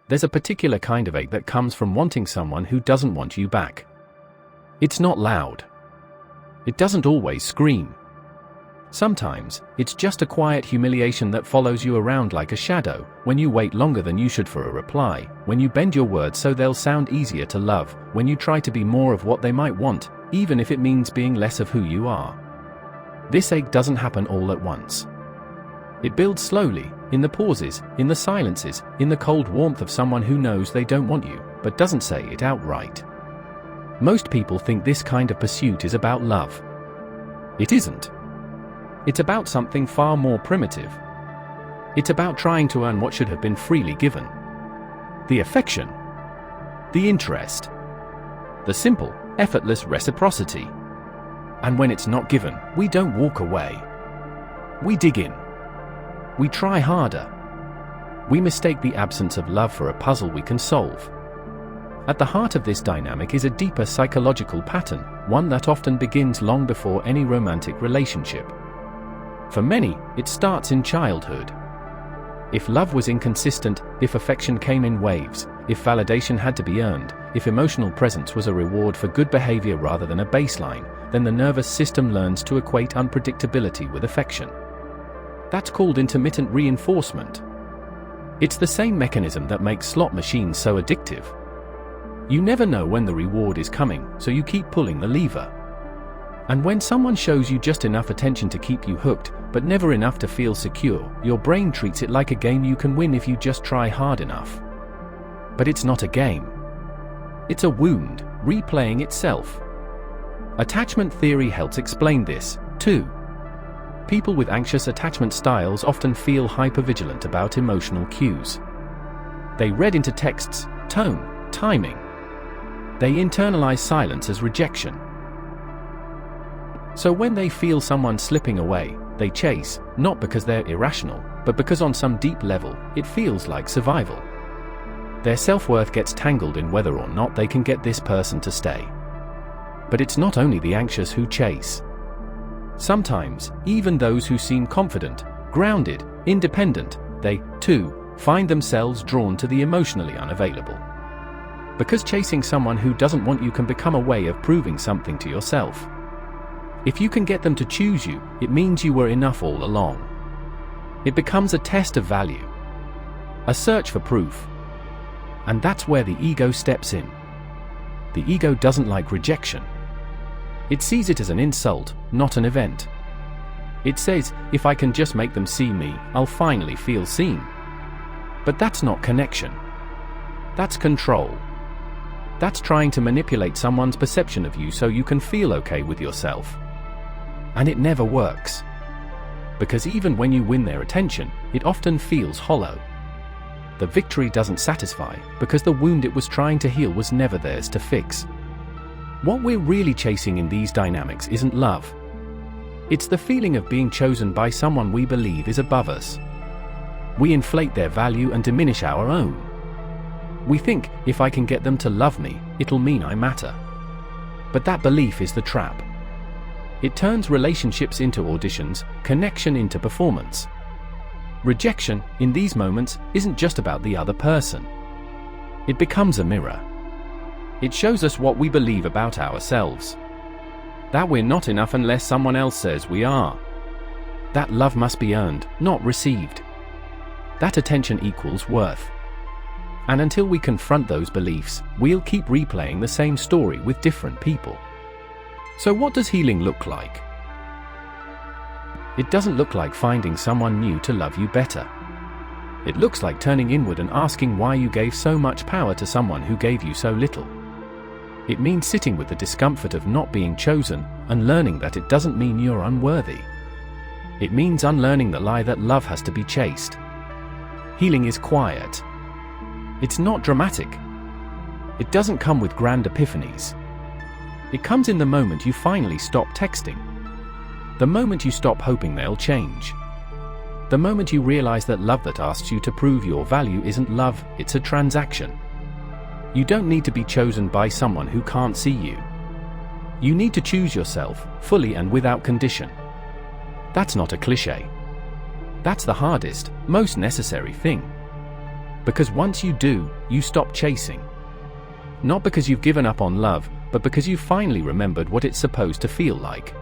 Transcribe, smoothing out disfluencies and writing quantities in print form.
There's a particular kind of ache that comes from wanting someone who doesn't want you back. It's not loud. It doesn't always scream. Sometimes, it's just a quiet humiliation that follows you around like a shadow, when you wait longer than you should for a reply, when you bend your words so they'll sound easier to love, when you try to be more of what they might want, even if it means being less of who you are. This ache doesn't happen all at once. It builds slowly, in the pauses, in the silences, in the cold warmth of someone who knows they don't want you, but doesn't say it outright. Most people think this kind of pursuit is about love. It isn't. It's about something far more primitive. It's about trying to earn what should have been freely given. The affection. The interest. The simple, effortless reciprocity. And when it's not given, we don't walk away. We dig in. We try harder. We mistake the absence of love for a puzzle we can solve. At the heart of this dynamic is a deeper psychological pattern, one that often begins long before any romantic relationship. For many, it starts in childhood. If love was inconsistent, if affection came in waves, if validation had to be earned, if emotional presence was a reward for good behavior rather than a baseline, then the nervous system learns to equate unpredictability with affection. That's called intermittent reinforcement. It's the same mechanism that makes slot machines so addictive. You never know when the reward is coming, so you keep pulling the lever. And when someone shows you just enough attention to keep you hooked, but never enough to feel secure, your brain treats it like a game you can win if you just try hard enough. But it's not a game. It's a wound, replaying itself. Attachment theory helps explain this, too. People with anxious attachment styles often feel hypervigilant about emotional cues. They read into texts, tone, timing. They internalize silence as rejection. So when they feel someone slipping away, they chase, not because they're irrational, but because on some deep level, it feels like survival. Their self-worth gets tangled in whether or not they can get this person to stay. But it's not only the anxious who chase. Sometimes, even those who seem confident, grounded, independent, they, too, find themselves drawn to the emotionally unavailable. Because chasing someone who doesn't want you can become a way of proving something to yourself. If you can get them to choose you, it means you were enough all along. It becomes a test of value. A search for proof. And that's where the ego steps in. The ego doesn't like rejection. It sees it as an insult, not an event. It says, if I can just make them see me, I'll finally feel seen. But that's not connection. That's control. That's trying to manipulate someone's perception of you so you can feel okay with yourself. And it never works. Because even when you win their attention, it often feels hollow. The victory doesn't satisfy, because the wound it was trying to heal was never theirs to fix. What we're really chasing in these dynamics isn't love. It's the feeling of being chosen by someone we believe is above us. We inflate their value and diminish our own. We think, if I can get them to love me, it'll mean I matter. But that belief is the trap. It turns relationships into auditions, connection into performance. Rejection, in these moments, isn't just about the other person. It becomes a mirror. It shows us what we believe about ourselves. That we're not enough unless someone else says we are. That love must be earned, not received. That attention equals worth. And until we confront those beliefs, we'll keep replaying the same story with different people. So what does healing look like? It doesn't look like finding someone new to love you better. It looks like turning inward and asking why you gave so much power to someone who gave you so little. It means sitting with the discomfort of not being chosen and learning that it doesn't mean you're unworthy. It means unlearning the lie that love has to be chased. Healing is quiet. It's not dramatic. It doesn't come with grand epiphanies. It comes in the moment you finally stop texting. The moment you stop hoping they'll change. The moment you realize that love that asks you to prove your value isn't love, it's a transaction. You don't need to be chosen by someone who can't see you. You need to choose yourself, fully and without condition. That's not a cliché. That's the hardest, most necessary thing. Because once you do, you stop chasing. Not because you've given up on love, but because you've finally remembered what it's supposed to feel like.